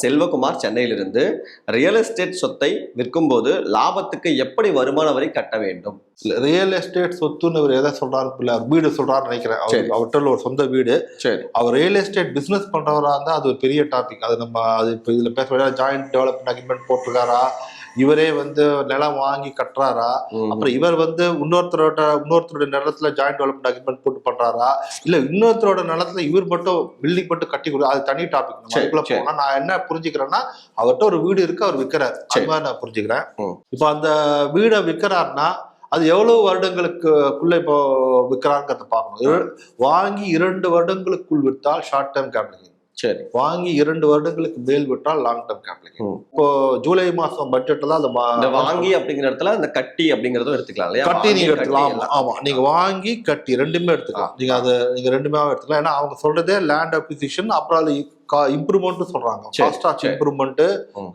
செல்வகுமார் சென்னையிலிருந்து. Real estate சொத்தை விற்கும் போது லாபத்துக்கு எப்படி வருமான வரி கட்ட வேண்டும்? ரியல் எஸ்டேட் சொத்துன்னு அவர் எதை சொல்றாரு, வீடு சொல்றாருன்னு நினைக்கிறேன். அவர்கிட்ட ஒரு சொந்த வீடு. அவர் ரியல் எஸ்டேட் பிசினஸ் பண்றவரா இருந்தா அது ஒரு பெரிய டாபிக். அது நம்ம அது இப்போ இதுல பேச ஜாயிண்ட் டெவலப்மெண்ட் அக்ரிமெண்ட் போட்டிருக்காரா, இவரே நிலம் வாங்கி கட்டுறாரா, அப்புறம் இவர் இன்னொருத்தரோட நிலத்துல ஜாயிண்ட் டெவலப்மெண்ட் அக்ரிமெண்ட் போட்டு பண்றாரா, இல்ல இன்னொருத்தரோட நிலத்துல இவர் மட்டும் பில்டிங் மட்டும் கட்டி கொடுக்கும், அது தனி டாபிக். அதுக்குள்ள போனா நான் என்ன புரிஞ்சுக்கிறேன்னா, அவர்கிட்ட ஒரு வீடு இருக்கு, அவர் விற்கிறார், அது மாதிரி நான் புரிஞ்சுக்கிறேன். இப்போ அந்த வீடை விற்கிறாருன்னா அது எவ்வளவு வருடங்களுக்குள்ள இப்போ விற்கிறாங்கிறத பார்க்கணும். வாங்கி 2 வருடங்களுக்குள் விற்றால் ஷார்ட் டேர்ம் கேபிட்டல். சரி, வாங்கி 2 வருடங்களுக்கு மேல் விட்டால் லாங் டேர்ம் கேபிட்டல். இப்போ ஜூலை மாசம் பட்ஜெட்ல தான் அந்த வாங்கி அப்படிங்கிற இடத்துல அந்த கட்டி அப்படிங்கறதும் எடுத்துக்கலாம் இல்லையா? கட்டி நீங்க எடுத்துக்கலாம். ஆமா, நீங்க வாங்கி கட்டி ரெண்டுமே எடுத்துக்கலாம். நீங்க ரெண்டுமே எடுத்துக்கலாம். ஏன்னா அவங்க சொல்றதே லேண்ட் அக்விசிஷன், அப்புறம் அது இம்ப்ரூவ்மெண்ட் சொல்றாங்க. Cost of improvement,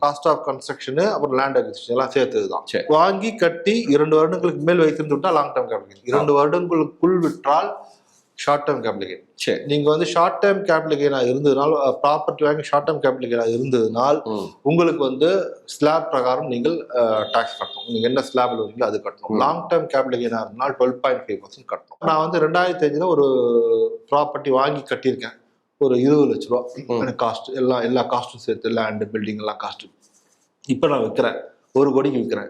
cost of construction, அப்புறம் லேண்ட் அக்விசிஷன் எல்லாம் சேர்த்ததுதான். வாங்கி கட்டி 2 வருடங்களுக்கு மேல் வைத்திருந்து விட்டா லாங் டேர்ம் கேபிட்டல். 2 வருடங்களுக்குள் விற்றால் ஷார்ட் டேர்ம் கேபிட்டல் கெயின். சரி, நீங்க ஷார்ட் டேர்ம் கேபிட்டல் கெயினா இருந்ததுனால், ப்ராப்பர்ட்டி வாங்கி ஷார்ட் டேர்ம் கேபிட்டல் கெயினா இருந்ததுனால் உங்களுக்கு ஸ்லாப் பிரகாரம் நீங்கள் டாக்ஸ் கட்டணும். நீங்க என்ன ஸ்லாப்ல வரீங்களோ அது கட்டணும். லாங் டேர்ம் கேபிட்டல் கெயினா இருந்தால் 12.5% கட்டணும். நான் 2005 ஒரு ப்ராப்பர்ட்டி வாங்கி கட்டியிருக்கேன். ஒரு 20 லட்ச ரூபா எனக்கு காஸ்ட், எல்லா காஸ்ட்டும் சேர்த்து, லேண்ட் பில்டிங் எல்லாம் காஸ்ட். இப்போ நான் விற்கிறேன், 1 கோடிக்கு விற்கிறேன்.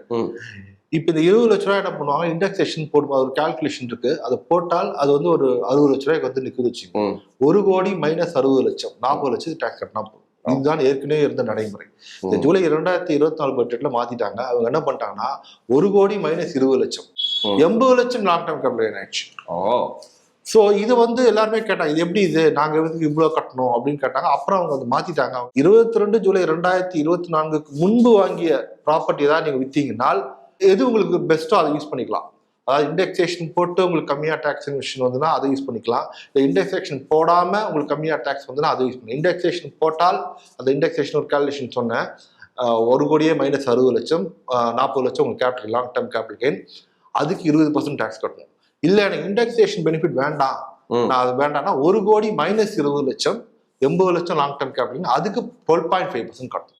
இப்போ இந்த 20 லட்ச ரூபாய் என்ன பண்ணுவாங்க, இண்டெக்ஸேஷன் போட்டு ஒரு கால்குலேஷன் இருக்கு, அதை போட்டால் அது ஒரு 60 லட்ச ரூபாய்க்கு நிற்குது வச்சுக்கோ. 1 கோடி மைனஸ் 60 லட்சம், 40 லட்சம் டாக்ஸ் கட்டினா போதும். இதுதான் ஏற்கனவே இருந்த நடைமுறை. இந்த ஜூலை 2024 பட்ஜெட்ல மாத்திட்டாங்க. அவங்க என்ன பண்ணிட்டாங்கன்னா 1 கோடி மைனஸ் 20 லட்சம், 80 லட்சம் லாங் டேர்ம் கேபிட்டல் ஆயிடுச்சு. ஸோ இது எல்லாருமே கேட்டாங்க, இது எப்படி, இது நாங்க இவ்வளவு கட்டணும் அப்படின்னு கேட்டாங்க. அப்புறம் அவங்க மாத்திட்டாங்க. 22 ஜூலை 2024 முன்பு வாங்கிய ப்ராப்பர்ட்டி தான் நீங்க வித்தீங்கன்னால் எது உங்களுக்கு பெஸ்ட்டோ அதை யூஸ் பண்ணிக்கலாம். அதாவது இண்டெக்ஸேஷன் போட்டு உங்களுக்கு கம்மியா டாக்ஸ் விஷயம் அதை யூஸ் பண்ணிக்கலாம். இந்த இண்டெக்ஸேஷன் போடாம உங்களுக்கு கம்மியா டாக்ஸ் அதை யூஸ் பண்ணி. இண்டெக்ஸேஷன் போட்டால் அந்த இண்டெக்ஸேஷன் ஒரு கால்குலேஷன் சொன்னேன், 1 கோடியே மைனஸ் 60 லட்சம், 40 லட்சம் உங்களுக்கு capital, long term capital gain. அதுக்கு 20% டாக்ஸ் கட்டணும். இல்ல எனக்கு இண்டெக்ஸேஷன் பெனிஃபிட் வேண்டாம், நான் அது வேண்டாம்னா 1 கோடி மைனஸ் 20 லட்சம், 80 லட்சம் லாங் டேர்ம் கேபிட்டல், அதுக்கு 12.5% கட்டணும்.